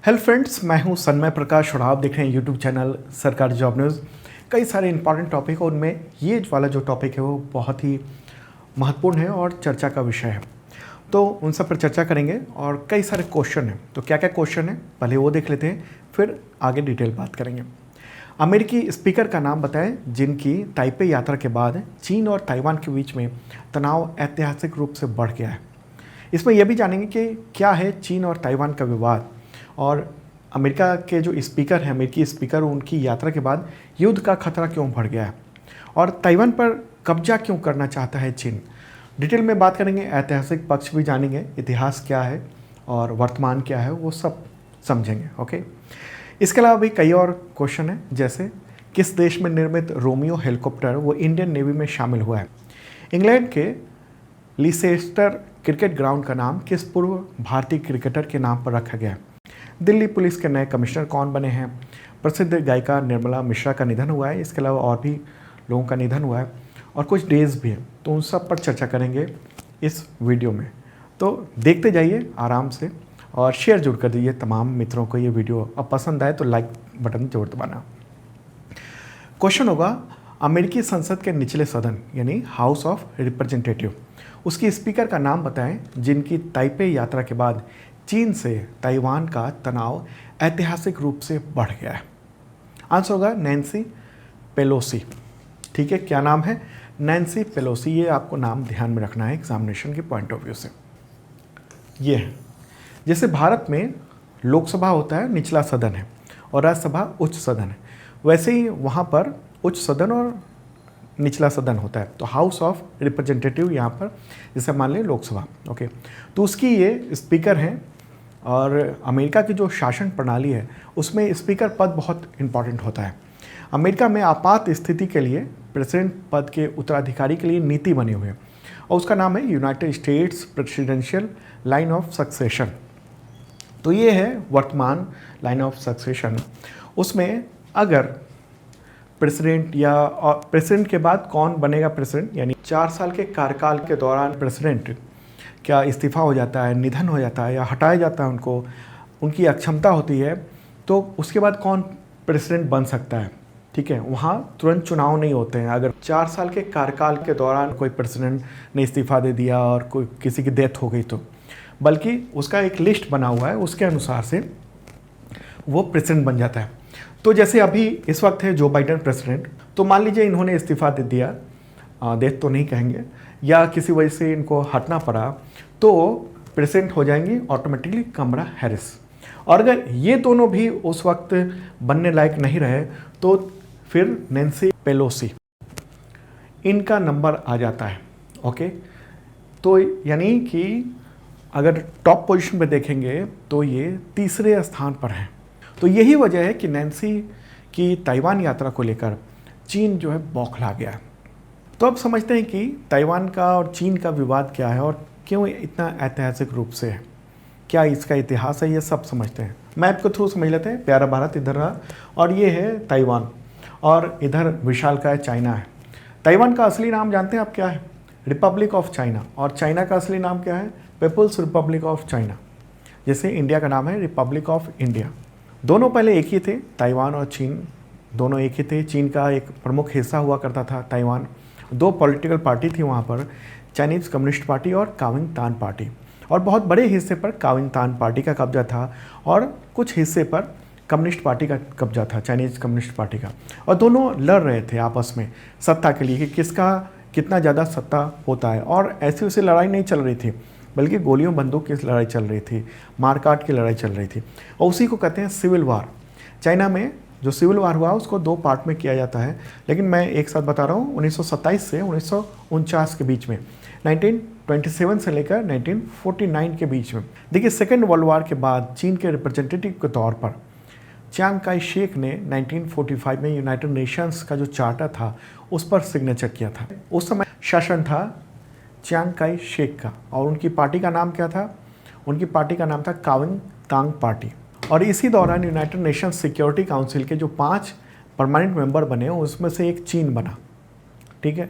Hello friends, मैं हूं सन्मय प्रकाश और आप देख रहे हैं यूट्यूब चैनल सरकारी जॉब न्यूज़। कई सारे इंपॉर्टेंट टॉपिक और उनमें ये वाला जो टॉपिक है वो बहुत ही महत्वपूर्ण है और चर्चा का विषय है, तो उन सब पर चर्चा करेंगे। और कई सारे क्वेश्चन हैं, तो क्या क्या क्वेश्चन है पहले वो देख लेते हैं, फिर आगे डिटेल बात करेंगे। अमेरिकी स्पीकर का नाम बताएं जिनकी ताइपे यात्रा के बाद चीन और ताइवान के बीच में तनाव ऐतिहासिक रूप से बढ़ गया है। इसमें यह भी जानेंगे कि क्या है चीन और ताइवान का विवाद, और अमेरिका के जो स्पीकर हैं, अमेरिकी स्पीकर, उनकी यात्रा के बाद युद्ध का खतरा क्यों बढ़ गया है, और ताइवान पर कब्जा क्यों करना चाहता है चीन। डिटेल में बात करेंगे, ऐतिहासिक पक्ष भी जानेंगे, इतिहास क्या है और वर्तमान क्या है वो सब समझेंगे। ओके, इसके अलावा भी कई और क्वेश्चन हैं, जैसे किस देश में निर्मित रोमियो हेलीकॉप्टर वो इंडियन नेवी में शामिल हुआ है। इंग्लैंड के लीसेस्टर क्रिकेट ग्राउंड का नाम किस पूर्व भारतीय क्रिकेटर के नाम पर रखा गया है। दिल्ली पुलिस के नए कमिश्नर कौन बने हैं। प्रसिद्ध गायिका निर्मला मिश्रा का निधन हुआ है, इसके अलावा और भी लोगों का निधन हुआ है और कुछ डेज भी हैं, तो उन सब पर चर्चा करेंगे इस वीडियो में। तो देखते जाइए आराम से और शेयर जरूर कर दीजिए तमाम मित्रों को ये वीडियो। अब पसंद आए तो लाइक बटन जरूर दबाना। क्वेश्चन होगा, अमेरिकी संसद के निचले सदन यानी हाउस ऑफ रिप्रेजेंटेटिव, उसकी स्पीकर का नाम बताएं जिनकी ताइपे यात्रा के बाद चीन से ताइवान का तनाव ऐतिहासिक रूप से बढ़ गया है। आंसर होगा नैन्सी पेलोसी। ठीक है, क्या नाम है? Nancy Pelosi. ये आपको नाम ध्यान में रखना है एग्जामिनेशन के पॉइंट ऑफ व्यू से। ये है, जैसे भारत में लोकसभा होता है, निचला सदन है, और राज्यसभा उच्च सदन है, वैसे ही वहाँ पर उच्च सदन और निचला सदन होता है। तो हाउस ऑफ रिप्रेजेंटेटिव यहाँ पर जैसे मान लें लोकसभा। ओके, तो उसकी ये स्पीकर हैं, और अमेरिका की जो शासन प्रणाली है उसमें स्पीकर पद बहुत इंपॉर्टेंट होता है। अमेरिका में आपात स्थिति के लिए प्रेसिडेंट पद के उत्तराधिकारी के लिए नीति बनी हुई है, और उसका नाम है United states presidential line of succession. तो ये है वर्तमान लाइन ऑफ सक्सेशन। उसमें अगर प्रेसिडेंट या प्रेसिडेंट के बाद कौन बनेगा प्रेसिडेंट, यानी 4 साल के कार्यकाल के दौरान प्रेसिडेंट क्या इस्तीफ़ा हो जाता है, निधन हो जाता है या हटाया जाता है उनको, उनकी अक्षमता होती है, तो उसके बाद कौन प्रेसिडेंट बन सकता है। ठीक है, वहाँ तुरंत चुनाव नहीं होते हैं। अगर 4 साल के कार्यकाल के दौरान कोई प्रेसिडेंट ने इस्तीफ़ा दे दिया और कोई किसी की डेथ हो गई, तो बल्कि उसका एक लिस्ट बना हुआ है, उसके अनुसार से वो प्रेसिडेंट बन जाता है। तो जैसे अभी इस वक्त है जो बाइडेन प्रेसिडेंट, तो मान लीजिए इन्होंने इस्तीफ़ा दे दिया, डेथ तो नहीं कहेंगे, या किसी वजह से इनको हटना पड़ा, तो प्रेसिडेंट हो जाएंगी ऑटोमेटिकली कमला हैरिस। और अगर ये दोनों भी उस वक्त बनने लायक नहीं रहे तो फिर नैन्सी पेलोसी, इनका नंबर आ जाता है। ओके, तो यानी कि अगर टॉप पोजीशन पे देखेंगे तो ये तीसरे स्थान पर हैं। तो यही वजह है कि नैन्सी की ताइवान यात्रा को लेकर चीन जो है बौखला गया। तो अब समझते हैं कि ताइवान का और चीन का विवाद क्या है और क्यों इतना ऐतिहासिक रूप से है, क्या इसका इतिहास है, ये सब समझते हैं। मैप के थ्रू समझ लेते हैं। प्यारा भारत इधर रहा, और ये है ताइवान, और इधर विशालकाय चाइना है। ताइवान का असली नाम जानते हैं आप क्या है? Republic of China. और चाइना का असली नाम क्या है? People's republic of China. जैसे इंडिया का नाम है रिपब्लिक ऑफ इंडिया। दोनों पहले एक ही थे, ताइवान और चीन दोनों एक ही थे। चीन का एक प्रमुख हिस्सा हुआ करता था ताइवान। 2 पॉलिटिकल पार्टी थी वहाँ पर, चाइनीज़ कम्युनिस्ट पार्टी और काविंगतान पार्टी, और बहुत बड़े हिस्से पर काविंगतान पार्टी का कब्जा था और कुछ हिस्से पर कम्युनिस्ट पार्टी का कब्जा था, चाइनीज़ कम्युनिस्ट पार्टी का। और दोनों लड़ रहे थे आपस में सत्ता के लिए कि किसका कितना ज़्यादा सत्ता होता है। और ऐसी वैसी लड़ाई नहीं चल रही थी, बल्कि गोलियों बंदूक की लड़ाई चल रही थी, मारकाट की लड़ाई चल रही थी, और उसी को कहते हैं सिविल वार। चाइना में जो सिविल वार हुआ उसको 2 पार्ट में किया जाता है, लेकिन मैं एक साथ बता रहा हूँ। 1927 से 1949 के बीच में, 1927 से लेकर 1949 के बीच में। देखिए, सेकेंड वर्ल्ड वार के बाद चीन के रिप्रेजेंटेटिव के तौर पर चियांग काई शेक ने 1945 में यूनाइटेड नेशंस का जो चार्टर था उस पर सिग्नेचर किया था। उस समय शासन था चियांग काई शेक का, और उनकी पार्टी का नाम क्या था? उनकी पार्टी का नाम था काविंगतांग पार्टी। और इसी दौरान यूनाइटेड नेशंस सिक्योरिटी काउंसिल के जो 5 परमानेंट मेंबर बने उसमें से एक चीन बना। ठीक है,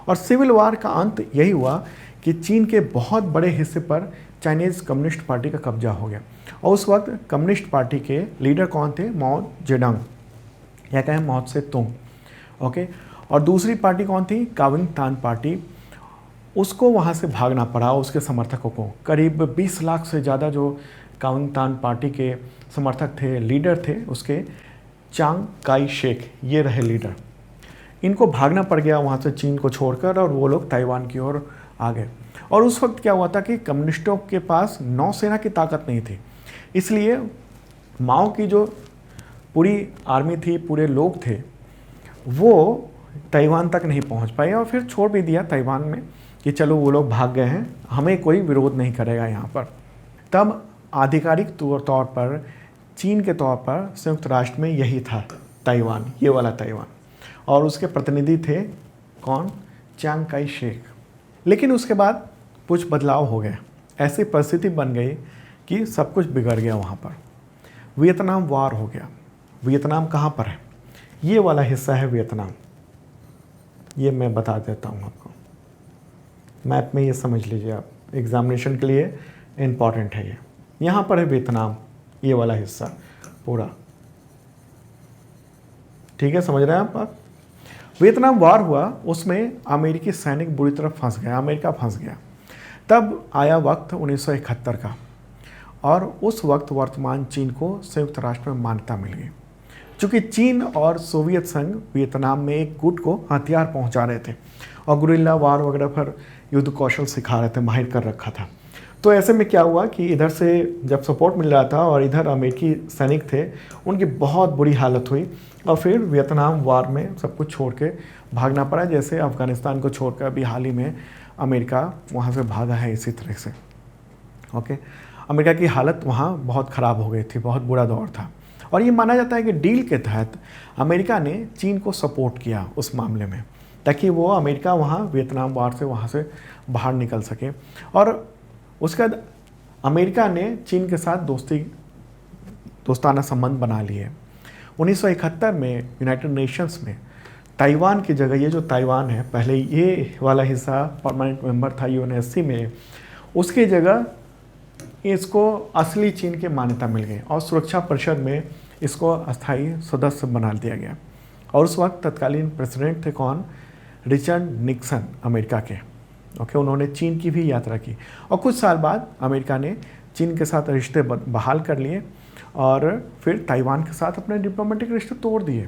और सिविल वार का अंत यही हुआ कि चीन के बहुत बड़े हिस्से पर चाइनीज़ कम्युनिस्ट पार्टी का कब्जा हो गया। और उस वक्त कम्युनिस्ट पार्टी के लीडर कौन थे? माओ जेडंग या कहें माओ त्से तुंग। ओके, और दूसरी पार्टी कौन थी? कुओमिंतान पार्टी। उसको वहाँ से भागना पड़ा उसके समर्थकों को। करीब 20 लाख से ज़्यादा जो कुओमिंतान पार्टी के समर्थक थे, लीडर थे उसके, चांग काई शेक ये रहे लीडर। इनको भागना पड़ गया वहाँ से चीन को छोड़कर, और वो लोग ताइवान की ओर आ गए। और उस वक्त क्या हुआ था कि कम्युनिस्टों के पास नौसेना की ताकत नहीं थी, इसलिए माओ की जो पूरी आर्मी थी, पूरे लोग थे, वो ताइवान तक नहीं पहुंच पाए और फिर छोड़ भी दिया ताइवान में कि चलो वो लोग भाग गए हैं, हमें कोई विरोध नहीं करेगा यहाँ पर। तब आधिकारिक तौर पर चीन के तौर पर संयुक्त राष्ट्र में यही था ताइवान, ये वाला ताइवान, और उसके प्रतिनिधि थे कौन? चांग काई शेक। लेकिन उसके बाद कुछ बदलाव हो गए, ऐसी परिस्थिति बन गई कि सब कुछ बिगड़ गया वहाँ पर। वियतनाम वार हो गया। वियतनाम कहाँ पर है? ये वाला हिस्सा है वियतनाम। ये मैं बता देता हूँ आपको, मैप में ये समझ लीजिए आप, एग्जामिनेशन के लिए इम्पॉर्टेंट है ये। यहाँ पर है वियतनाम, ये वाला हिस्सा पूरा, ठीक है, समझ रहे हैं आप? वियतनाम वार हुआ, उसमें अमेरिकी सैनिक बुरी तरह फंस गया, अमेरिका फंस गया। तब आया वक्त 1971 का, और उस वक्त वर्तमान चीन को संयुक्त राष्ट्र में मान्यता मिल गई। चूँकि चीन और सोवियत संघ वियतनाम में एक गुट को हथियार पहुंचा रहे थे और गुरिल्ला वार वगैरह पर युद्ध कौशल सिखा रहे थे, माहिर कर रखा था। तो ऐसे में क्या हुआ कि इधर से जब सपोर्ट मिल रहा था और इधर अमेरिकी सैनिक थे, उनकी बहुत बुरी हालत हुई और फिर वियतनाम वार में सब कुछ छोड़ के भागना पड़ा, जैसे अफ़गानिस्तान को छोड़कर अभी हाल ही में अमेरिका वहाँ से भागा है इसी तरह से। ओके, अमेरिका की हालत वहाँ बहुत ख़राब हो गई थी, बहुत बुरा दौर था। और ये माना जाता है कि डील के तहत अमेरिका ने चीन को सपोर्ट किया उस मामले में, ताकि वो अमेरिका वहाँ वियतनाम वार से वहाँ से बाहर निकल सके। और उसके बाद अमेरिका ने चीन के साथ दोस्ताना संबंध बना लिए। 1971 में यूनाइटेड नेशंस में ताइवान की जगह, ये जो ताइवान है, पहले ये वाला हिस्सा परमानेंट मेंबर था यूएनएससी में, उसकी जगह इसको असली चीन की मान्यता मिल गई और सुरक्षा परिषद में इसको अस्थायी सदस्य बना दिया गया। और उस वक्त तत्कालीन प्रेसिडेंट थे कौन? रिचर्ड निक्सन, अमेरिका के। ओके, उन्होंने चीन की भी यात्रा की और कुछ साल बाद अमेरिका ने चीन के साथ रिश्ते बहाल कर लिए और फिर ताइवान के साथ अपने डिप्लोमेटिक रिश्ते तोड़ दिए।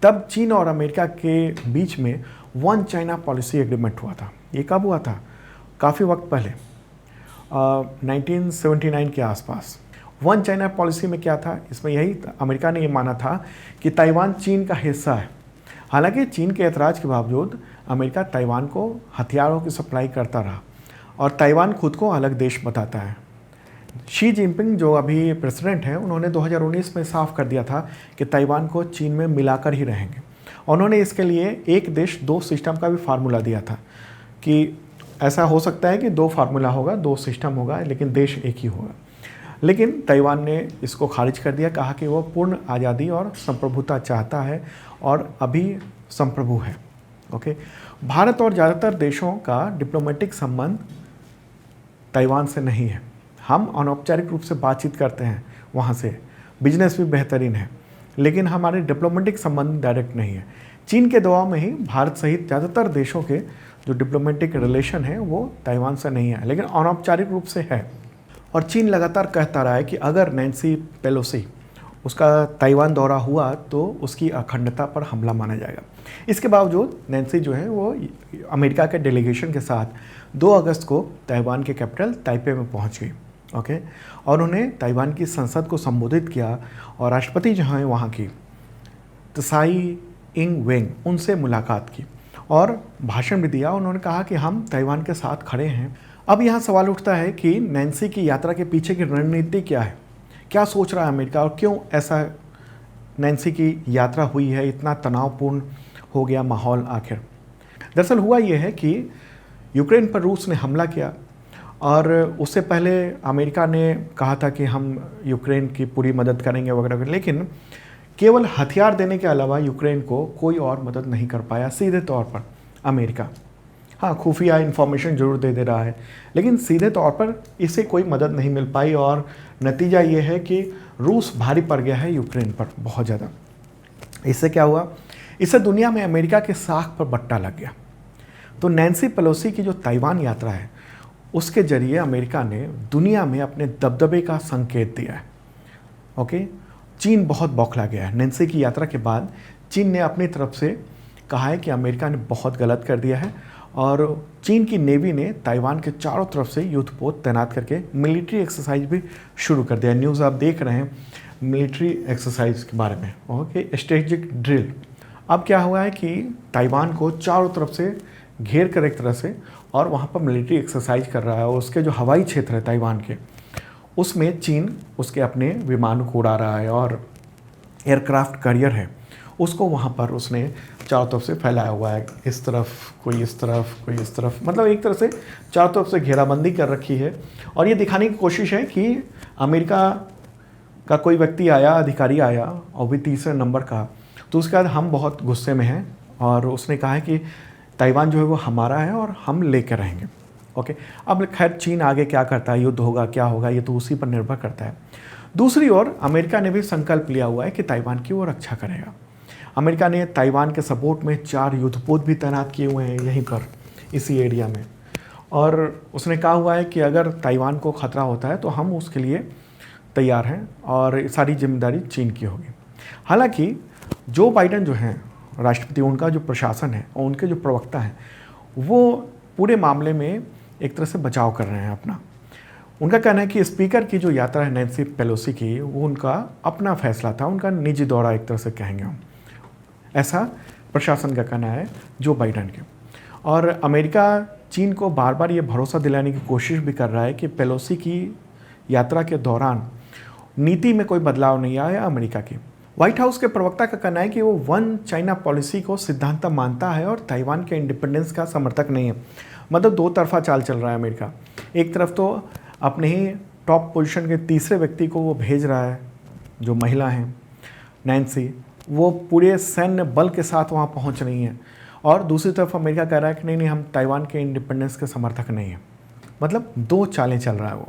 तब चीन और अमेरिका के बीच में वन चाइना पॉलिसी एग्रीमेंट हुआ था। ये कब हुआ था? काफ़ी वक्त पहले, 1979 के आसपास। वन चाइना पॉलिसी में क्या था? इसमें यही अमेरिका ने ये माना था कि ताइवान चीन का हिस्सा है। हालांकि चीन के ऐतराज़ के बावजूद अमेरिका ताइवान को हथियारों की सप्लाई करता रहा और ताइवान खुद को अलग देश बताता है। शी जिनपिंग जो अभी प्रेसिडेंट हैं, उन्होंने 2019 में साफ कर दिया था कि ताइवान को चीन में मिलाकर ही रहेंगे। उन्होंने इसके लिए एक देश दो सिस्टम का भी फार्मूला दिया था कि ऐसा हो सकता है कि दो फार्मूला होगा, दो सिस्टम होगा, लेकिन देश एक ही होगा। लेकिन ताइवान ने इसको खारिज कर दिया, कहा कि वो पूर्ण आज़ादी और संप्रभुता चाहता है और अभी संप्रभु है। ओके, भारत और ज़्यादातर देशों का डिप्लोमेटिक संबंध ताइवान से नहीं है। हम अनौपचारिक रूप से बातचीत करते हैं वहाँ से, बिजनेस भी बेहतरीन है, लेकिन हमारे डिप्लोमेटिक संबंध डायरेक्ट नहीं है। चीन के दबाव में ही भारत सहित ज़्यादातर देशों के जो डिप्लोमेटिक रिलेशन है वो ताइवान से नहीं है, लेकिन अनौपचारिक रूप से है। और चीन लगातार कहता रहा है कि अगर नैन्सी पेलोसी उसका ताइवान दौरा हुआ तो उसकी अखंडता पर हमला माना जाएगा। इसके बावजूद नैन्सी जो है वो अमेरिका के डेलीगेशन के साथ 2 अगस्त को ताइवान के कैपिटल ताइपे में पहुंच गई। ओके, और उन्हें ताइवान की संसद को संबोधित किया और राष्ट्रपति जो हैं वहाँ की त्साई इंग वेंग, उनसे मुलाकात की और भाषण भी दिया। उन्होंने कहा कि हम ताइवान के साथ खड़े हैं। अब यहाँ सवाल उठता है कि नैन्सी की यात्रा के पीछे की रणनीति क्या है, क्या सोच रहा है अमेरिका और क्यों ऐसा नैन्सी की यात्रा हुई है, इतना तनावपूर्ण हो गया माहौल आखिर। दरअसल हुआ ये है कि यूक्रेन पर रूस ने हमला किया और उससे पहले अमेरिका ने कहा था कि हम यूक्रेन की पूरी मदद करेंगे वगैरह, लेकिन केवल हथियार देने के अलावा यूक्रेन को कोई और मदद नहीं कर पाया सीधे तौर पर अमेरिका। हाँ, खुफिया इन्फॉर्मेशन जरूर दे रहा है, लेकिन सीधे तौर पर इससे कोई मदद नहीं मिल पाई और नतीजा ये है कि रूस भारी पड़ गया है यूक्रेन पर बहुत ज़्यादा। इससे क्या हुआ, इससे दुनिया में अमेरिका के साख पर बट्टा लग गया। तो नैन्सी पेलोसी की जो ताइवान यात्रा है उसके जरिए अमेरिका ने दुनिया में अपने दबदबे का संकेत दिया है। ओके, चीन बहुत बौखला गया है। नैन्सी की यात्रा के बाद चीन ने अपनी तरफ से कहा है कि अमेरिका ने बहुत गलत कर दिया है और चीन की नेवी ने ताइवान के चारों तरफ से युद्धपोत तैनात करके मिलिट्री एक्सरसाइज भी शुरू कर दिया। न्यूज़ आप देख रहे हैं मिलिट्री एक्सरसाइज के बारे में, ओके, स्ट्रेटेजिक ड्रिल। अब क्या हुआ है कि ताइवान को चारों तरफ से घेर कर एक तरह से और वहाँ पर मिलिट्री एक्सरसाइज कर रहा है और उसके जो हवाई क्षेत्र है ताइवान के उसमें चीन उसके अपने विमानों को उड़ा रहा है और एयरक्राफ्ट कैरियर है उसको वहाँ पर उसने चारों तरफ से फैलाया हुआ है, इस तरफ कोई इस तरफ कोई इस तरफ, मतलब एक तरह से चारों तरफ से घेराबंदी कर रखी है। और ये दिखाने की कोशिश है कि अमेरिका का कोई व्यक्ति आया, अधिकारी आया और भी तीसरे नंबर का, तो उसके बाद हम बहुत गुस्से में हैं और उसने कहा है कि ताइवान जो है वो हमारा है और हम लेकर रहेंगे। ओके, अब खैर चीन आगे क्या करता है, युद्ध होगा क्या होगा, ये तो उसी पर निर्भर करता है। दूसरी ओर अमेरिका ने भी संकल्प लिया हुआ है कि ताइवान की वो रक्षा करेगा। अमेरिका ने ताइवान के सपोर्ट में 4 युद्धपोत भी तैनात किए हुए हैं यहीं पर इसी एरिया में, और उसने कहा हुआ है कि अगर ताइवान को खतरा होता है तो हम उसके लिए तैयार हैं और सारी जिम्मेदारी चीन की होगी। हालांकि जो बाइडेन जो हैं राष्ट्रपति, उनका जो प्रशासन है और उनके जो प्रवक्ता हैं वो पूरे मामले में एक तरह से बचाव कर रहे हैं अपना। उनका कहना है कि स्पीकर की जो यात्रा है नैन्सी पेलोसी की, वो उनका अपना फैसला था, उनका निजी दौरा एक तरह से कहेंगे हम, ऐसा प्रशासन का कहना है जो बाइडेन के। और अमेरिका चीन को बार बार ये भरोसा दिलाने की कोशिश भी कर रहा है कि पेलोसी की यात्रा के दौरान नीति में कोई बदलाव नहीं आया अमेरिका की। व्हाइट हाउस के प्रवक्ता का कहना है कि वो वन चाइना पॉलिसी को सिद्धांत मानता है और ताइवान के इंडिपेंडेंस का समर्थक नहीं है। मतलब दो तरफा चाल चल रहा है अमेरिका। एक तरफ तो अपने ही टॉप पोजीशन के तीसरे व्यक्ति को वो भेज रहा है, जो महिला हैं नैन्सी, वो पूरे सैन्य बल के साथ वहाँ पहुँच रही हैं, और दूसरी तरफ अमेरिका कह रहा है कि नहीं हम ताइवान के इंडिपेंडेंस के समर्थक नहीं हैं। मतलब दो चालें चल रहा है वो।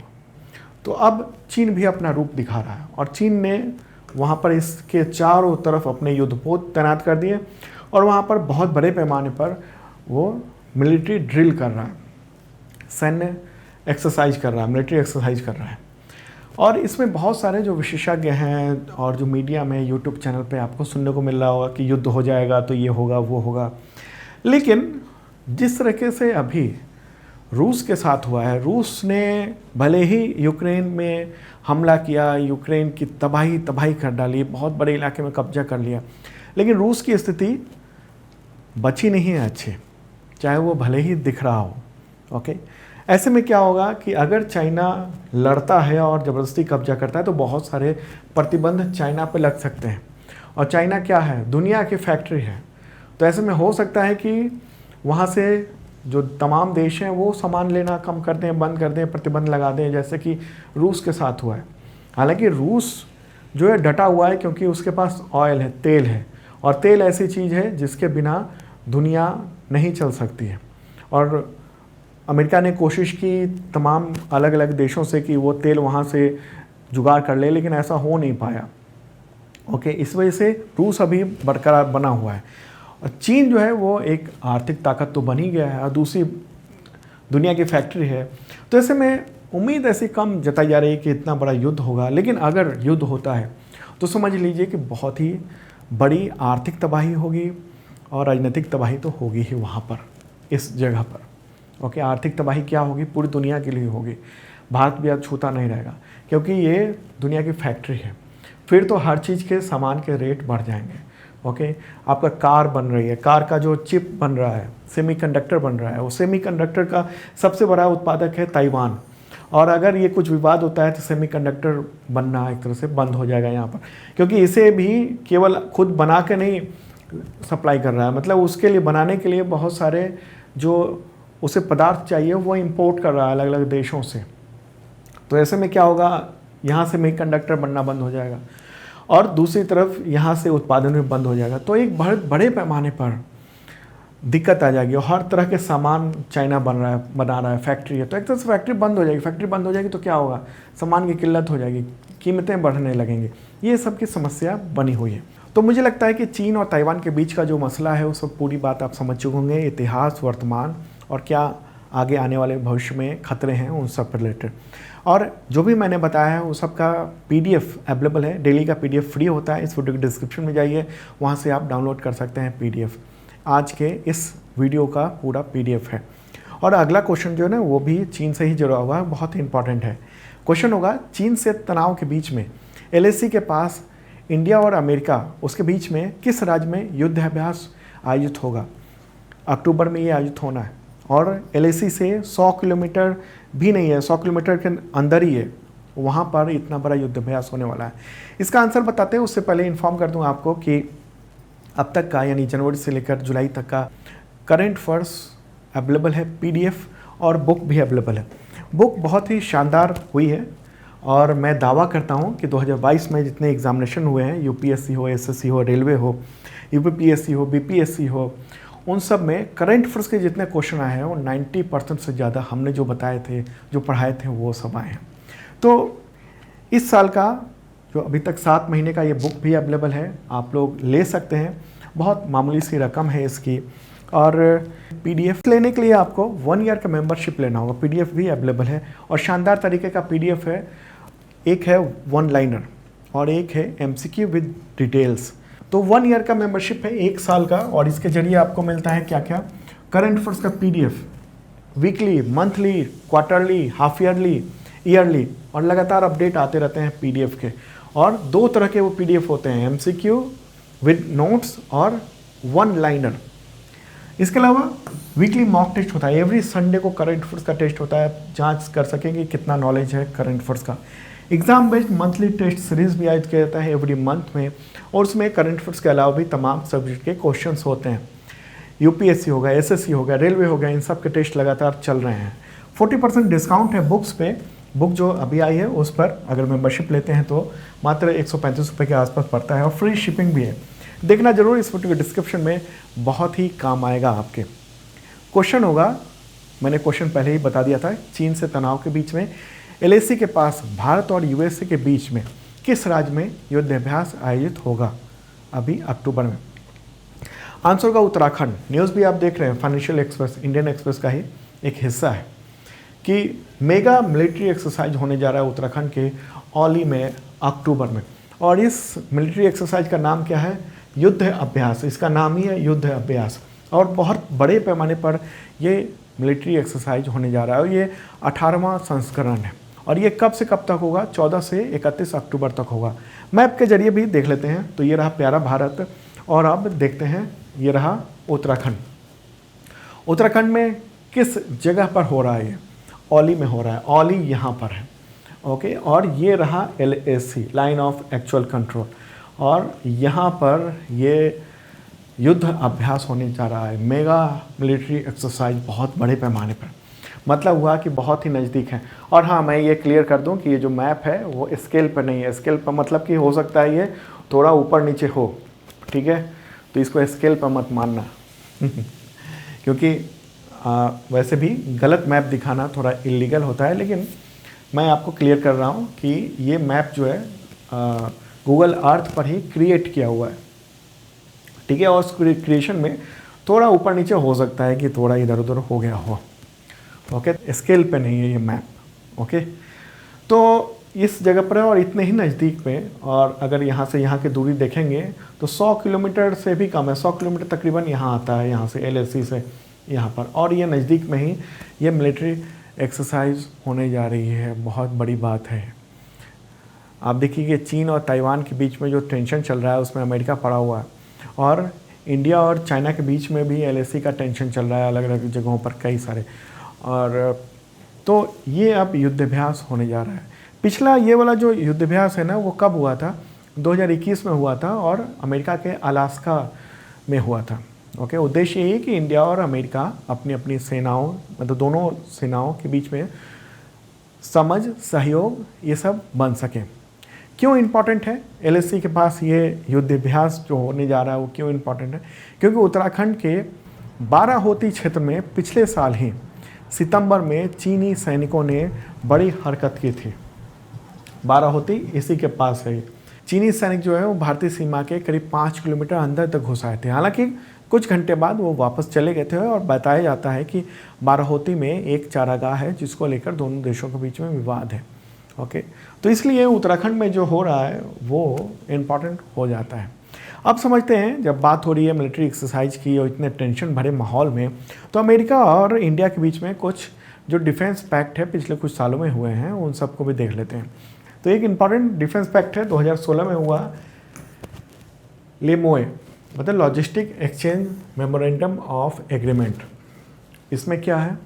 तो अब चीन भी अपना रूप दिखा रहा है और चीन ने वहाँ पर इसके चारों तरफ अपने युद्धपोत तैनात कर दिए और वहाँ पर बहुत बड़े पैमाने पर वो मिलिट्री ड्रिल कर रहा है, सैन्य एक्सरसाइज कर रहा है, मिलिट्री एक्सरसाइज कर रहा है। और इसमें बहुत सारे जो विशेषज्ञ हैं और जो मीडिया में यूट्यूब चैनल पे आपको सुनने को मिल रहा होगा कि युद्ध हो जाएगा तो ये होगा वो होगा, लेकिन जिस तरीके से अभी रूस के साथ हुआ है, रूस ने भले ही यूक्रेन में हमला किया, यूक्रेन की तबाही कर डाली, बहुत बड़े इलाके में कब्जा कर लिया, लेकिन रूस की स्थिति बची नहीं है अच्छी, चाहे वो भले ही दिख रहा हो। ओके, ऐसे में क्या होगा कि अगर चाइना लड़ता है और ज़बरदस्ती कब्जा करता है तो बहुत सारे प्रतिबंध चाइना पे लग सकते हैं, और चाइना क्या है, दुनिया की फैक्ट्री है। तो ऐसे में हो सकता है कि वहाँ से जो तमाम देश हैं वो सामान लेना कम कर दें, बंद कर दें, प्रतिबंध लगा दें, जैसे कि रूस के साथ हुआ है। हालांकि रूस जो है डटा हुआ है क्योंकि उसके पास ऑयल है, तेल है, और तेल ऐसी चीज़ है जिसके बिना दुनिया नहीं चल सकती है। और अमेरिका ने कोशिश की तमाम अलग अलग देशों से कि वो तेल वहाँ से जुगाड़ कर ले, लेकिन ऐसा हो नहीं पाया। ओके, इस वजह से रूस अभी बरकरार बना हुआ है, और चीन जो है वो एक आर्थिक ताकत तो बन ही गया है और दूसरी दुनिया की फैक्ट्री है। तो ऐसे में उम्मीद ऐसी कम जताई जा रही है कि इतना बड़ा युद्ध होगा, लेकिन अगर युद्ध होता है तो समझ लीजिए कि बहुत ही बड़ी आर्थिक तबाही होगी और राजनीतिक तबाही तो होगी ही वहाँ पर, इस जगह पर। ओके, आर्थिक तबाही क्या होगी, पूरी दुनिया के लिए होगी। भारत भी अब छूता नहीं रहेगा क्योंकि ये दुनिया की फैक्ट्री है। फिर तो हर चीज़ के सामान के रेट बढ़ जाएंगे। ओके, आपका कार बन रही है, कार का जो चिप बन रहा है, सेमीकंडक्टर बन रहा है, वो सेमीकंडक्टर का सबसे बड़ा उत्पादक है ताइवान, और अगर ये कुछ विवाद होता है तो सेमीकंडक्टर बनना एक तरह से बंद हो जाएगा यहाँ पर, क्योंकि इसे भी केवल खुद बना के नहीं सप्लाई कर रहा है, मतलब उसके लिए बनाने के लिए बहुत सारे जो उसे पदार्थ चाहिए वो इंपोर्ट कर रहा है अलग अलग देशों से। तो ऐसे में क्या होगा, यहाँ से सेमीकंडक्टर बनना बंद हो जाएगा और दूसरी तरफ यहाँ से उत्पादन भी बंद हो जाएगा। तो एक बड़े पैमाने पर दिक्कत आ जाएगी। और हर तरह के सामान चाइना बना रहा है, फैक्ट्री है, तो एक तरह से फैक्ट्री बंद हो जाएगी। फैक्ट्री बंद हो जाएगी तो क्या होगा, सामान की किल्लत हो जाएगी, कीमतें बढ़ने लगेंगी, ये सब की समस्या बनी हुई है। तो मुझे लगता है कि चीन और ताइवान के बीच का जो मसला है वो सब पूरी बात आप समझ चुके होंगे, इतिहास, वर्तमान और क्या आगे आने वाले भविष्य में खतरे हैं उन सब रिलेटेड। और जो भी मैंने बताया है वो सब का PDF अवेलेबल है, डेली का PDF फ्री होता है। इस वीडियो के डिस्क्रिप्शन में जाइए, वहाँ से आप डाउनलोड कर सकते हैं PDF। आज के इस वीडियो का पूरा PDF है। और अगला क्वेश्चन जो है ना वो भी चीन से ही जुड़ा हुआ है, बहुत ही इंपॉर्टेंट है। क्वेश्चन होगा, चीन से तनाव के बीच में LAC के पास इंडिया और अमेरिका उसके बीच में किस राज्य में युद्ध अभ्यास आयोजित होगा। अक्टूबर में ये आयोजित होना है और LAC से 100 किलोमीटर भी नहीं है, 100 किलोमीटर के अंदर ही है, वहाँ पर इतना बड़ा युद्ध अभ्यास होने वाला है। इसका आंसर बताते हैं उससे पहले इन्फॉर्म कर दूँ आपको कि अब तक का यानी जनवरी से लेकर जुलाई तक का करंट अफेयर्स अवेलेबल है, PDF और बुक भी अवेलेबल है। बुक बहुत ही शानदार हुई है और मैं दावा करता हूँ कि 2022 में जितने एग्जामिनेशन हुए हैं, UPSC हो, SSC हो, रेलवे हो, UPPSC हो, BPSC हो, उन सब में करंट अफेयर्स के जितने क्वेश्चन आए हैं वो 90% से ज़्यादा हमने जो बताए थे, जो पढ़ाए थे, वो सब आए हैं। तो इस साल का जो अभी तक 7 महीने का ये बुक भी अवेलेबल है, आप लोग ले सकते हैं। बहुत मामूली सी रकम है इसकी। और PDF लेने के लिए आपको 1 ईयर का मेंबरशिप लेना होगा। PDF भी अवेलेबल है और शानदार तरीके का PDF है। एक है 1 लाइनर और एक है MCQ विद डिटेल्स। तो 1 ईयर का मेंबरशिप है, 1 साल का, और इसके जरिए आपको मिलता है क्या क्या, करंट अफेयर्स का PDF weekly, monthly, quarterly, half yearly, yearly, और लगातार अपडेट आते रहते हैं PDF के। और 2 तरह के वो PDF होते हैं, MCQ विद नोट्स और 1 लाइनर। इसके अलावा वीकली मॉक टेस्ट होता है, एवरी संडे को करंट अफेयर्स का टेस्ट होता है, जांच कर सकेंगे कितना नॉलेज है करंट अफेयर्स का। Exam based monthly test series भी आयोजित किया जाता है एवरी मंथ में, और उसमें करंट अफेयर्स के अलावा भी तमाम सब्जेक्ट के क्वेश्चंस होते हैं। UPSC होगा, SSC होगा, रेलवे होगा, इन सब के टेस्ट लगातार चल रहे हैं। 40% डिस्काउंट है बुक्स पे। बुक जो अभी आई है उस पर अगर मेंबरशिप लेते हैं तो मात्र 135 रुपये के आसपास पड़ता है और फ्री शिपिंग भी है। देखना जरूर, इस वीडियो के डिस्क्रिप्शन में बहुत ही काम आएगा आपके। क्वेश्चन होगा, मैंने क्वेश्चन पहले ही बता दिया था, चीन से तनाव के बीच में LAC के पास भारत और USA के बीच में किस राज्य में युद्ध अभ्यास आयोजित होगा अभी अक्टूबर में। आंसर होगा उत्तराखंड। न्यूज़ भी आप देख रहे हैं, फाइनेंशियल एक्सप्रेस, इंडियन एक्सप्रेस का ही एक हिस्सा है कि मेगा मिलिट्री एक्सरसाइज होने जा रहा है उत्तराखंड के औली में अक्टूबर में। और इस मिलिट्री एक्सरसाइज का नाम क्या है, युद्ध अभ्यास। इसका नाम ही है युद्ध अभ्यास, और बहुत बड़े पैमाने पर ये मिलिट्री एक्सरसाइज होने जा रहा है। और ये 18वां संस्करण है और ये कब से कब तक होगा, 14 से 31 अक्टूबर तक होगा। मैप के जरिए भी देख लेते हैं। तो ये रहा प्यारा भारत, और अब देखते हैं ये रहा उत्तराखंड। उत्तराखंड में किस जगह पर हो रहा है ये, औली में हो रहा है। औली यहाँ पर है, ओके। और ये रहा LAC, line of actual control, और यहाँ पर ये युद्ध अभ्यास होने जा रहा है, मेगा मिलिट्री एक्सरसाइज, बहुत बड़े पैमाने पर। मतलब हुआ कि बहुत ही नज़दीक है। और हाँ, मैं ये क्लियर कर दूं कि ये जो मैप है वो स्केल पर नहीं है। स्केल पर मतलब कि हो सकता है ये थोड़ा ऊपर नीचे हो, ठीक है, तो इसको स्केल पर मत मानना क्योंकि वैसे भी गलत मैप दिखाना थोड़ा इलीगल होता है, लेकिन मैं आपको क्लियर कर रहा हूँ कि ये मैप जो है गूगल अर्थ पर ही क्रिएट किया हुआ है, ठीक है। और उस क्रिएशन में थोड़ा ऊपर नीचे हो सकता है कि थोड़ा इधर उधर हो गया हो, ओके। स्केल पे नहीं है ये मैप, ओके। तो इस जगह पर है और इतने ही नज़दीक में। और अगर यहाँ से यहाँ की दूरी देखेंगे तो 100 किलोमीटर से भी कम है, 100 किलोमीटर तकरीबन यहाँ आता है, यहाँ से LAC से यहाँ पर। और ये नज़दीक में ही ये मिलिट्री एक्सरसाइज होने जा रही है, बहुत बड़ी बात है। आप देखिए कि चीन और ताइवान के बीच में जो टेंशन चल रहा है उसमें अमेरिका पड़ा हुआ है, और इंडिया और चाइना के बीच में भी LAC का टेंशन चल रहा है अलग अलग जगहों पर, कई सारे। और तो ये अब युद्धाभ्यास होने जा रहा है। पिछला ये वाला जो युद्धाभ्यास है ना वो कब हुआ था, 2021 में हुआ था, और अमेरिका के अलास्का में हुआ था, ओके। उद्देश्य यही कि इंडिया और अमेरिका अपनी अपनी सेनाओं, मतलब दोनों सेनाओं के बीच में समझ, सहयोग, ये सब बन सके। क्यों इम्पॉर्टेंट है LAC के पास ये युद्धाभ्यास जो होने जा रहा है, वो क्यों इम्पॉर्टेंट है, क्योंकि उत्तराखंड के बाराहोती क्षेत्र में पिछले साल ही सितंबर में चीनी सैनिकों ने बड़ी हरकत की थी। बाराहोती इसी के पास है। चीनी सैनिक जो है वो भारतीय सीमा के करीब 5 किलोमीटर अंदर तक घुस आए थे। हालांकि कुछ घंटे बाद वो वापस चले गए थे और बताया जाता है कि बाराहोती में एक चारागाह है जिसको लेकर दोनों देशों के बीच में विवाद है। ओके, तो इसलिए उत्तराखंड में जो हो रहा है वो इम्पॉर्टेंट हो जाता है। अब समझते हैं, जब बात हो रही है मिलिट्री एक्सरसाइज की और इतने टेंशन भरे माहौल में, तो अमेरिका और इंडिया के बीच में कुछ जो डिफेंस पैक्ट है पिछले कुछ सालों में हुए हैं उन सबको भी देख लेते हैं। तो एक इम्पॉर्टेंट डिफेंस पैक्ट है 2016 में हुआ, लेमोए मतलब logistic exchange memorandum of agreement. इसमें क्या है?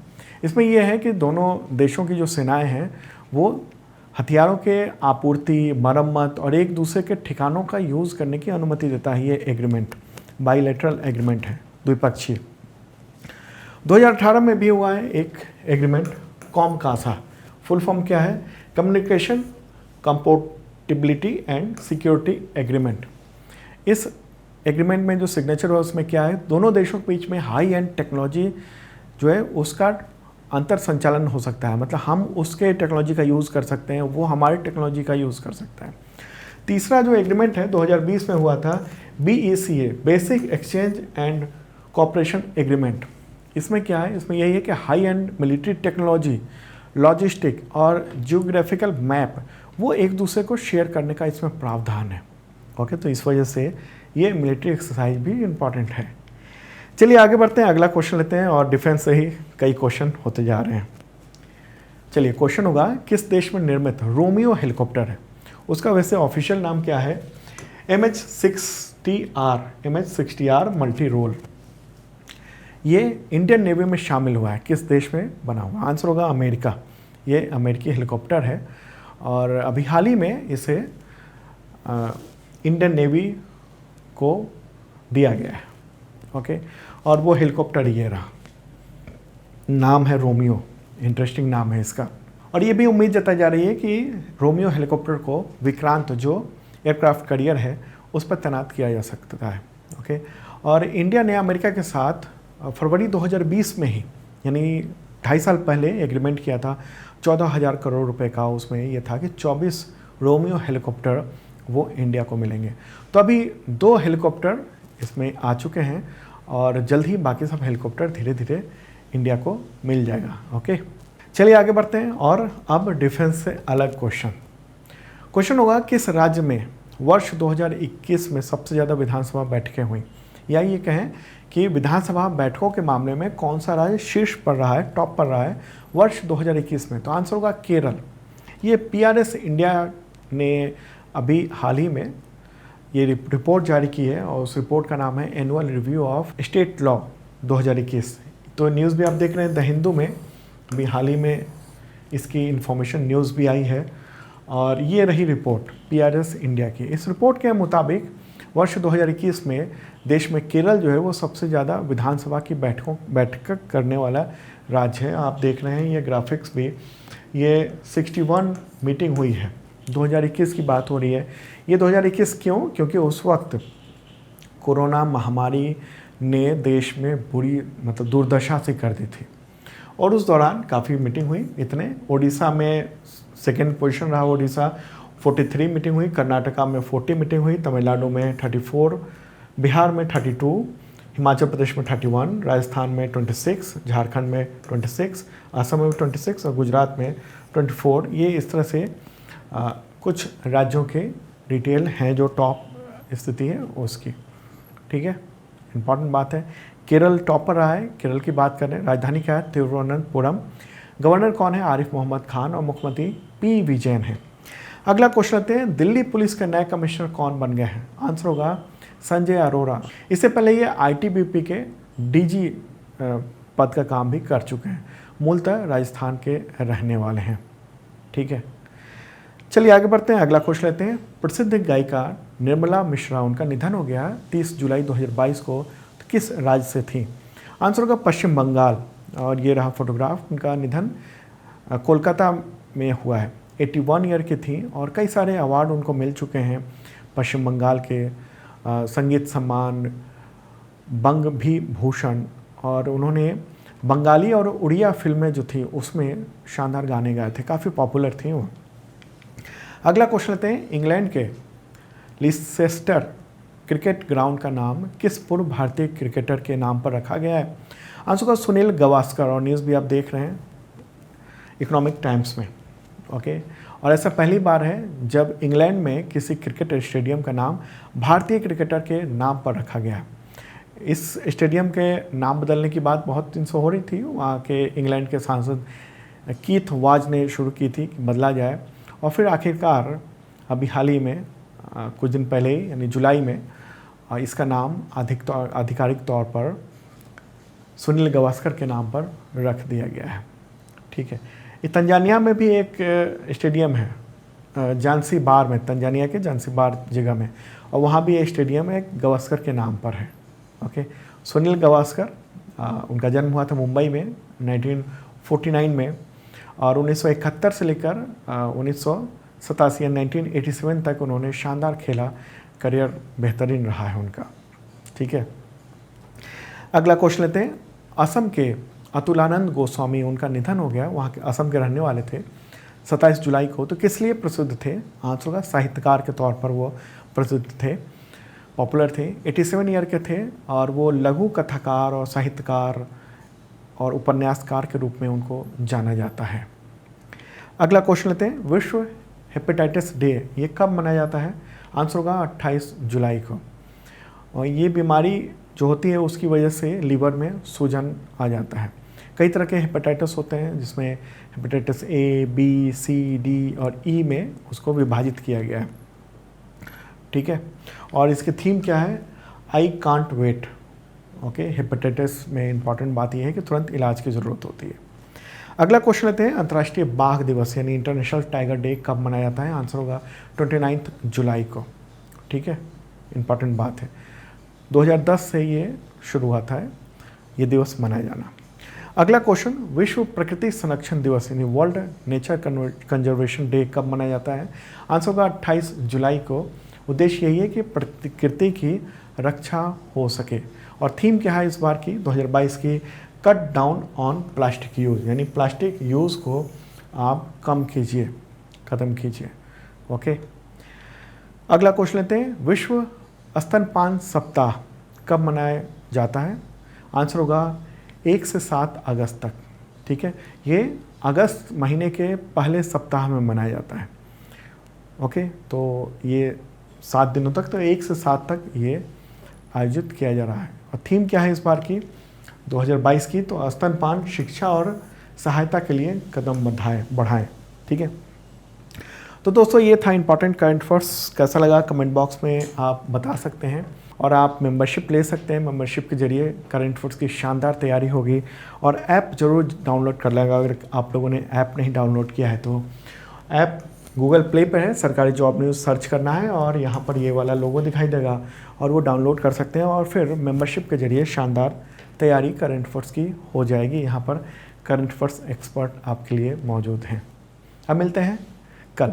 इसमें यह है कि दोनों देशों की जो सेनाएं हैं वो हथियारों के आपूर्ति, मरम्मत और एक दूसरे के ठिकानों का यूज़ करने की अनुमति देता है। ये एग्रीमेंट बाइलेटरल एग्रीमेंट है, द्विपक्षीय। 2018 में भी हुआ है एक एग्रीमेंट, कॉमकासा। फुल फॉर्म क्या है? Communication compatibility and security agreement. इस एग्रीमेंट में जो सिग्नेचर हुआ उसमें क्या है? दोनों देशों के बीच में हाई एंड टेक्नोलॉजी जो है उसका अंतर संचालन हो सकता है, मतलब हम उसके टेक्नोलॉजी का यूज़ कर सकते हैं, वो हमारी टेक्नोलॉजी का यूज़ कर सकता है। तीसरा जो एग्रीमेंट है 2020 में हुआ था, BECA basic exchange and cooperation agreement. इसमें क्या है? इसमें यही है कि high and military technology, logistic और जियोग्राफिकल मैप वो एक दूसरे को शेयर करने का इसमें प्रावधान है। ओके, तो इस वजह से ये मिलिट्री एक्सरसाइज भी इम्पॉर्टेंट है। चलिए आगे बढ़ते हैं, अगला क्वेश्चन लेते हैं और डिफेंस से ही कई क्वेश्चन होते जा रहे हैं। चलिए क्वेश्चन होगा, किस देश में निर्मित रोमियो हेलीकॉप्टर है? उसका वैसे ऑफिशियल नाम क्या है? MH-60R multi role. ये इंडियन नेवी में शामिल हुआ है। किस देश में बना हुआ? आंसर होगा अमेरिका। ये अमेरिकी हेलीकॉप्टर है और अभी हाल ही में इसे इंडियन नेवी को दिया गया है। ओके, और वो हेलीकॉप्टर ये रहा, नाम है रोमियो, इंटरेस्टिंग नाम है इसका। और ये भी उम्मीद जताई जा रही है कि रोमियो हेलीकॉप्टर को विक्रांत जो एयरक्राफ्ट कैरियर है उस पर तैनात किया जा सकता है। ओके, और इंडिया ने अमेरिका के साथ फरवरी 2020 में ही, यानी 2.5 साल पहले एग्रीमेंट किया था 14,000 करोड़ रुपए का। उसमें यह था कि 24 रोमियो हेलीकॉप्टर वो इंडिया को मिलेंगे। तो अभी 2 हेलीकॉप्टर इसमें आ चुके हैं और जल्द ही बाकी सब हेलीकॉप्टर धीरे धीरे इंडिया को मिल जाएगा। ओके, चलिए आगे बढ़ते हैं और अब डिफेंस से अलग क्वेश्चन होगा, किस राज्य में वर्ष 2021 में सबसे ज़्यादा विधानसभा बैठकें हुई? या ये कहें कि विधानसभा बैठकों के मामले में कौन सा राज्य शीर्ष पर रहा है, टॉप पर रहा है वर्ष 2021 में? तो आंसर होगा केरल। ये PRS इंडिया ने अभी हाल ही में ये रिपोर्ट जारी की है और उस रिपोर्ट का नाम है annual review of state law 2021। तो न्यूज़ भी आप देख रहे हैं, द हिंदू में भी हाल ही में इसकी इन्फॉर्मेशन न्यूज़ भी आई है और ये रही रिपोर्ट PRS इंडिया की। इस रिपोर्ट के मुताबिक वर्ष 2021 में देश में केरल जो है वो सबसे ज़्यादा विधानसभा की बैठक करने वाला राज्य है। आप देख रहे हैं ये ग्राफिक्स भी, ये 61 मीटिंग हुई है। 2021 की बात हो रही है। ये 2021 क्यों? क्योंकि उस वक्त कोरोना महामारी ने देश में बुरी मतलब दुर्दशा से कर दी थी और उस दौरान काफ़ी मीटिंग हुई। इतने ओडिशा में सेकेंड पोजीशन रहा ओडिशा, 43 मीटिंग हुई। कर्नाटका में 40 मीटिंग हुई। तमिलनाडु में 34, बिहार में 32, हिमाचल प्रदेश में 31, राजस्थान में 26, झारखंड में 26, असम में 26 और गुजरात में 24। ये इस तरह से कुछ राज्यों के डिटेल हैं जो टॉप स्थिति है उसकी। ठीक है, इम्पॉर्टेंट बात है। केरल टॉप पर रहा है। केरल की बात करें, राजधानी क्या है? तिरुवनंतपुरम। गवर्नर कौन है? आरिफ मोहम्मद खान और मुख्यमंत्री P विजयन है। अगला क्वेश्चन लेते हैं, दिल्ली पुलिस के नए कमिश्नर कौन बन गए हैं? आंसर होगा संजय अरोड़ा। इससे पहले ये ITBP के DG पद का काम भी कर चुके हैं। मूलतः राजस्थान के रहने वाले हैं। ठीक है, चलिए आगे बढ़ते हैं, अगला क्वेश्चन लेते हैं। प्रसिद्ध गायिका निर्मला मिश्रा, उनका निधन हो गया 30 जुलाई 2022 को। तो किस राज्य से थी? आंसर होगा पश्चिम बंगाल। और ये रहा फोटोग्राफ। उनका निधन कोलकाता में हुआ है। 81 ईयर की थी और कई सारे अवार्ड उनको मिल चुके हैं पश्चिम बंगाल के। संगीत सम्मान, बंग भी भूषण और उन्होंने बंगाली और उड़िया फिल्में जो थी उसमें शानदार गाने गाए थे, काफ़ी पॉपुलर थी वो। अगला क्वेश्चन लेते हैं, इंग्लैंड के लिसेस्टर क्रिकेट ग्राउंड का नाम किस पूर्व भारतीय क्रिकेटर के नाम पर रखा गया है? आंसर का सुनील गावस्कर, और न्यूज़ भी आप देख रहे हैं इकोनॉमिक टाइम्स में। ओके, और ऐसा पहली बार है जब इंग्लैंड में किसी क्रिकेट स्टेडियम का नाम भारतीय क्रिकेटर के नाम पर रखा गया है। इस स्टेडियम के नाम बदलने की बात बहुत दिन से हो रही थी, वहाँ के इंग्लैंड के सांसद कीथ वाज ने शुरू की थी कि बदला जाए, और फिर आखिरकार अभी हाल ही में कुछ दिन पहले यानी जुलाई में इसका नाम आधिकारिक तौर पर सुनील गावस्कर के नाम पर रख दिया गया है। ठीक है, ये तंजानिया में भी एक स्टेडियम है, जांसीबार में, तंजानिया के जांसीबार जगह में, और वहाँ भी एक स्टेडियम है गावस्कर के नाम पर है। ओके, सुनील गावस्कर, उनका जन्म हुआ था मुंबई में 1949 में, और 1971 से लेकर 1987 या 1987 तक उन्होंने शानदार खेला, करियर बेहतरीन रहा है उनका। ठीक है, अगला क्वेश्चन लेते हैं, असम के अतुलानंद गोस्वामी, उनका निधन हो गया, वहाँ के असम के रहने वाले थे 27 जुलाई को। तो किस लिए प्रसिद्ध थे? आंसर का साहित्यकार के तौर पर वो प्रसिद्ध थे, पॉपुलर थे। 87 ईयर के थे और वो लघु कथाकार और साहित्यकार और उपन्यासकार के रूप में उनको जाना जाता है। अगला क्वेश्चन लेते हैं, विश्व हेपेटाइटिस डे ये कब मनाया जाता है? आंसर होगा 28 जुलाई को। और ये बीमारी जो होती है उसकी वजह से लीवर में सूजन आ जाता है। कई तरह के हेपेटाइटिस होते हैं जिसमें hepatitis A, B, C, D और ई में उसको विभाजित किया गया है। ठीक है, और इसकी थीम क्या है? I can't wait. Okay, hepatitis में इंपॉर्टेंट बात यह है कि तुरंत इलाज की ज़रूरत होती है। अगला क्वेश्चन लेते हैं, अंतर्राष्ट्रीय बाघ दिवस यानी इंटरनेशनल टाइगर डे कब मनाया जाता है? आंसर होगा 29 जुलाई को। ठीक है, इंपॉर्टेंट बात है, 2010 से ये शुरू हुआ था ये दिवस मनाया जाना। अगला क्वेश्चन, विश्व प्रकृति संरक्षण दिवस यानी वर्ल्ड नेचर कंजर्वेशन डे कब मनाया जाता है? आंसर होगा 28 जुलाई को। उद्देश्य यही है कि प्रकृति की रक्षा हो सके, और थीम क्या है इस बार की 2022 की? Cut down on plastic use, यानी प्लास्टिक यूज़ को आप कम कीजिए, ख़त्म कीजिए। ओके, अगला क्वेश्चन लेते हैं, विश्व स्तनपान सप्ताह कब मनाया जाता है? आंसर होगा 1 से 7 अगस्त तक। ठीक है, ये अगस्त महीने के पहले सप्ताह में मनाया जाता है। ओके, तो ये 7 दिनों तक, तो 1 से 7 तक ये आयोजित किया जा रहा है। और थीम क्या है इस बार की 2022 की? तो स्तनपान शिक्षा और सहायता के लिए कदम बढ़ाएं। ठीक है, तो दोस्तों ये था इंपॉर्टेंट करंट अफेयर्स। कैसा लगा कमेंट बॉक्स में आप बता सकते हैं, और आप मेंबरशिप ले सकते हैं। मेंबरशिप के जरिए करंट अफेयर्स की शानदार तैयारी होगी। और ऐप ज़रूर डाउनलोड कर लेगा, अगर आप लोगों ने ऐप नहीं डाउनलोड किया है तो ऐप गूगल प्ले पर है, सरकारी जॉब न्यूज़ सर्च करना है और यहाँ पर ये वाला लोगो दिखाई देगा, और वो डाउनलोड कर सकते हैं, और फिर मेंबरशिप के जरिए शानदार तैयारी करंट अफेयर्स की हो जाएगी। यहाँ पर करंट अफेयर्स एक्सपर्ट आपके लिए मौजूद हैं। अब मिलते हैं कल।